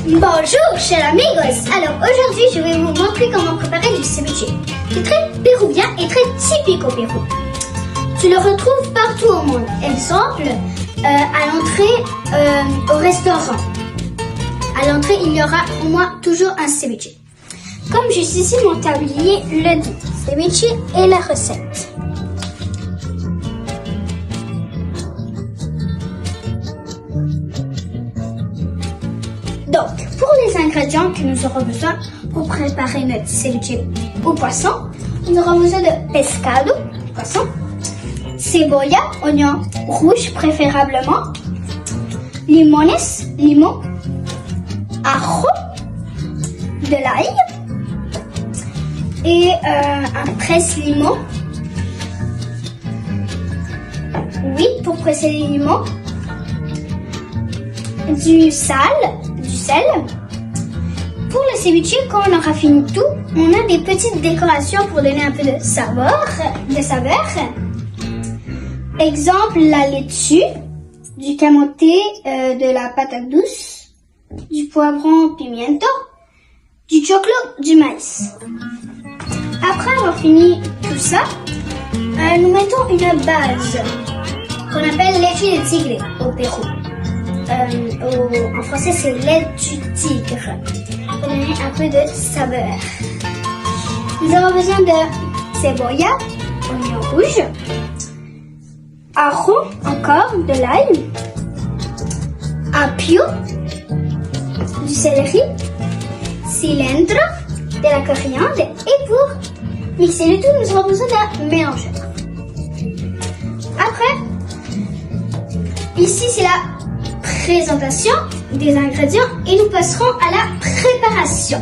Bonjour, chers amigos! Alors aujourd'hui, je vais vous montrer comment préparer du ceviche. C'est très péruvien et très typique au Pérou. Tu le retrouves partout au monde. Exemple, à l'entrée au restaurant. À l'entrée, il y aura au moins toujours un ceviche. Comme juste ici mon tablier le dit, ceviche et la recette. Donc, pour les ingrédients que nous aurons besoin pour préparer notre ceviche au poisson, nous aurons besoin de pescado, poisson, cebolla, oignon rouge préférablement, limones, limon, ajo, de l'ail et un presse-limon. Oui, pour presser les limons, du sel. Pour le ceviche, quand on aura fini tout, on a des petites décorations pour donner un peu de saveur. Exemple, la laitue, du camoté, de la patate douce, du poivron pimiento, du choclo, du maïs. Après avoir fini tout ça, nous mettons une base qu'on appelle leche de tigre au Pérou. En français, c'est lait du tigre pour donner un peu de saveur. Nous avons besoin de cebolla, oignon rouge, ajo, encore de l'ail, apio, du céleri, cilantro, de la coriandre et pour mixer le tout, nous aurons besoin d'un mélangeur. Après, ici c'est la présentation des ingrédients et nous passerons à la préparation.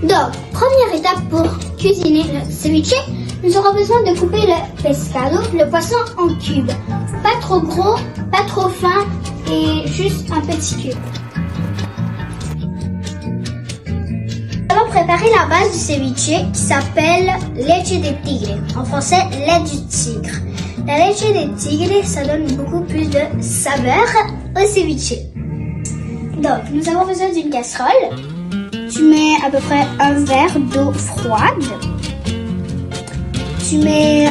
Donc, première étape pour cuisiner le ceviche, nous aurons besoin de couper le pescado, le poisson en cubes. Pas trop gros, pas trop fin et juste un petit cube. Nous allons préparer la base du ceviche qui s'appelle leche de tigre, en français lait du tigre. La leche de tigre, ça donne beaucoup plus de saveur au ceviche. Donc, nous avons besoin d'une casserole. Tu mets à peu près un verre d'eau froide. Tu mets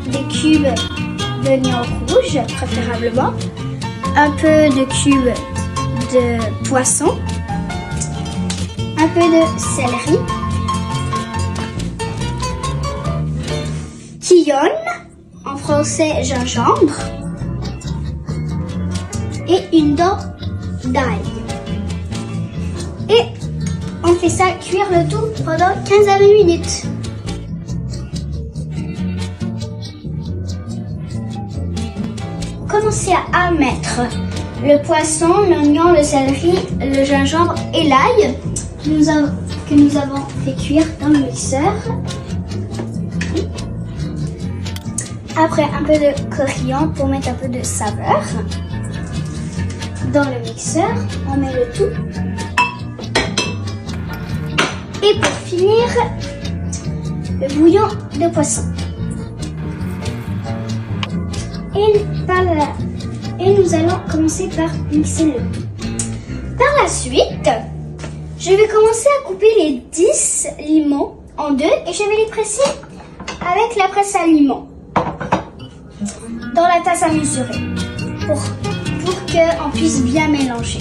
des cubes d'oignon rouge, préférablement. Un peu de cubes de poisson. Un peu de céleri. Quillonne. En français, gingembre et une dent d'ail. Et on fait ça cuire le tout pendant 15 à 20 minutes. Commencez à mettre le poisson, l'oignon, le céleri, le gingembre et l'ail que nous avons fait cuire dans le mixeur. Après, un peu de coriandre pour mettre un peu de saveur. Dans le mixeur, on met le tout. Et pour finir, le bouillon de poisson. Et nous allons commencer par mixer le tout. Par la suite, je vais commencer à couper les 10 limons en deux et je vais les presser avec la presse à limon dans la tasse à mesurer pour qu'on puisse bien mélanger.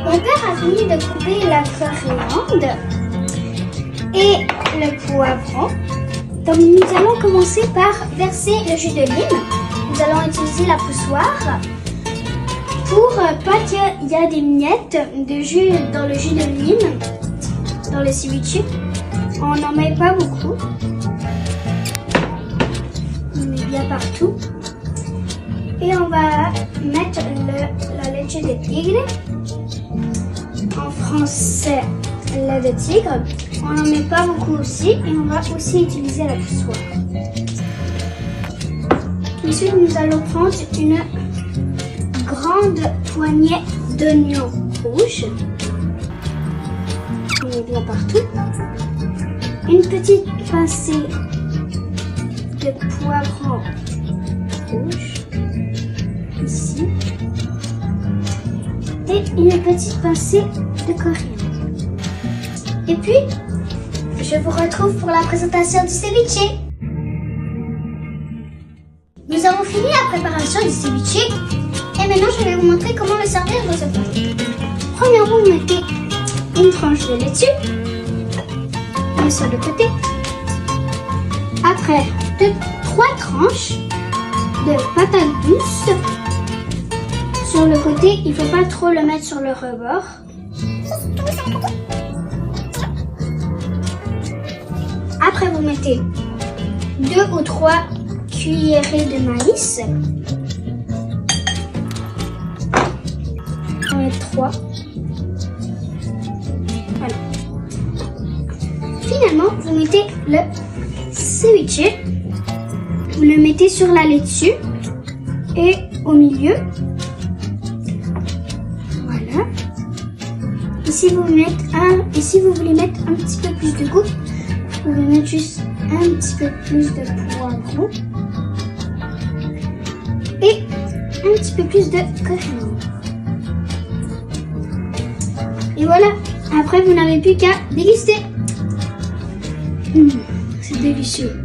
Mon père a fini de couper la coriandre et le poivron. Donc nous allons commencer par verser le jus de lime. Nous allons utiliser la poussoire pour pas qu'il y ait des miettes de jus dans le jus de lime dans le ceviche. On n'en met pas beaucoup. On met bien partout. Et on va mettre la leche de tigre. En français, lait de tigre. On n'en met pas beaucoup aussi. Et on va aussi utiliser la poussoire. Ensuite, nous allons prendre une grande poignée d'oignons rouges. On met bien partout. Une petite pincée de poivron rouge. Ici. mettez une petite pincée de coriandre. Et puis, je vous retrouve pour la présentation du ceviche. Nous avons fini la préparation du ceviche et maintenant je vais vous montrer comment le servir dans ce plat. Premièrement, vous mettez une tranche de laitue sur le côté. Après, 3 tranches de patates douces sur le côté. Il ne faut pas trop le mettre sur le rebord. Après, vous mettez 2 ou 3 cuillerées de maïs. On va mettre 3. Voilà. Finalement, vous mettez le ceviche. Vous le mettez sur la laitue et au milieu. Voilà. Ici, vous voulez mettre un petit peu plus de goût, vous pouvez mettre juste un petit peu plus de poivron et un petit peu plus de coriandre. Et voilà. Après, vous n'avez plus qu'à déguster. C'est délicieux.